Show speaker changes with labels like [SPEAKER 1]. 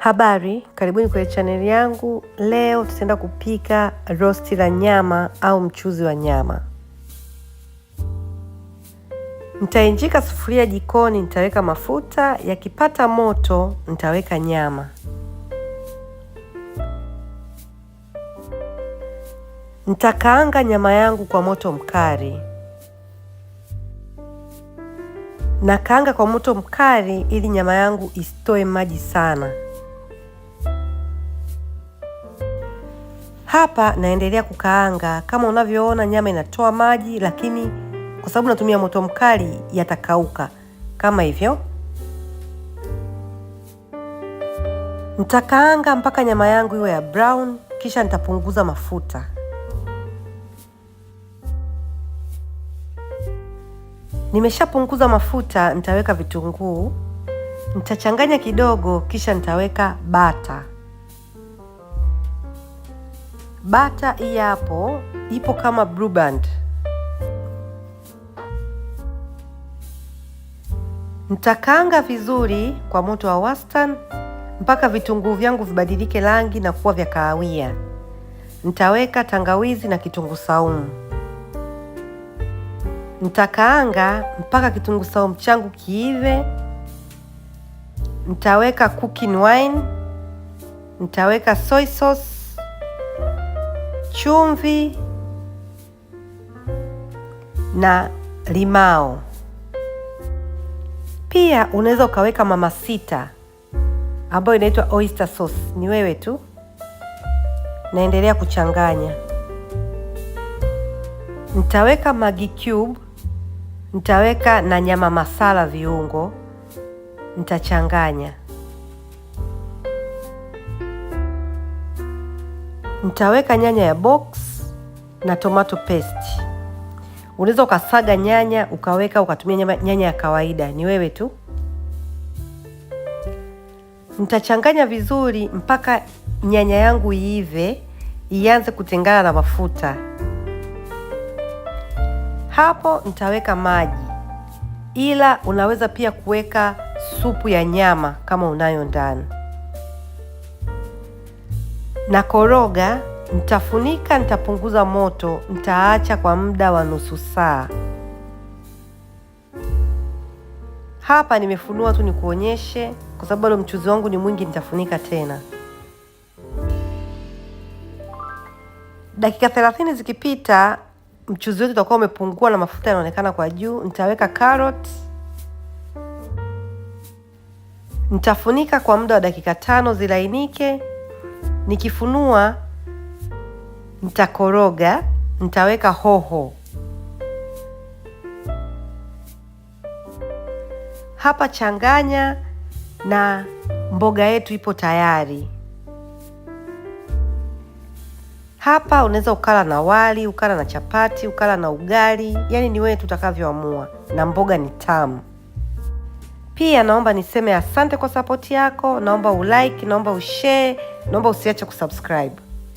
[SPEAKER 1] Habari, karibuni kwenye chaneli yangu. Leo tutaenda kupika rosti la nyama au mchuzi wa nyama. Nitainjika sufuria jikoni, nitaweka mafuta, yakipata moto nitaweka nyama. Nitakaanga nyama yangu kwa moto mkali. Nakaanga kwa moto mkali ili nyama yangu isitoe maji sana. Hapa naendelea kukaanga. Kama unavyoona nyama inatoa maji, lakini kwa sababu natumia moto mkali yatakauka kama hivyo. Nitakaanga mpaka nyama yangu iwe ya brown, kisha nitapunguza mafuta. Nimeshapunguza mafuta, nitaweka vitunguu, nitachanganya kidogo, kisha nitaweka bata. Bata hii hapo ipo kama Blue Band. Nitakaanga vizuri kwa moto wa wastani mpaka vitunguu vyangu vibadilike rangi na kuwa vya kahawia. Nitaweka tangawizi na kitunguu saumu. Nitakaanga mpaka kitunguu saumu changu kiive. Nitaweka cooking wine, nitaweka soy sauce, chumvi na limao. Pia unaweza ukaweka mama sita ambayo inaitwa oyster sauce, ni wewe tu. Naendelea kuchanganya. Nitaweka Maggi cube, nitaweka na nyama masala viungo, nitachanganya. Nitaweka nyanya ya box na tomato paste. Unaweza ukasaga nyanya ukaweka ukatumia nyanya ya kawaida, ni wewe tu. Nitachanganya vizuri mpaka nyanya yangu iive, ianze kutengana na mafuta. Hapo nitaweka maji, ila unaweza pia kuweka supu ya nyama kama unayo ndani. Na koroga, nitafunika, nitapunguza moto, nitaacha kwa muda wa nusu saa. Hapa nimefunua tu nikuonyeshe, kwa sababu bado mchuzi wangu ni mwingi, nitafunika tena. Dakika 30 zikipita, mchuzi wetu utakuwa umepungua na mafuta yanaonekana kwa juu. Nitaweka carrot. Nitafunika kwa muda wa dakika 5 zilainike. Nikifunua nitakoroga, nitaweka hoho. Hapa changanya na mboga yetu ipo tayari. Hapa unaweza ukala na wali, ukala na chapati, ukala na ugali, yaani ni wewe tutakavyoamua, na mboga ni tamu. Pia naomba niseme asante kwa support yako, naomba ulike, naomba ushare, naomba usiache kusubscribe.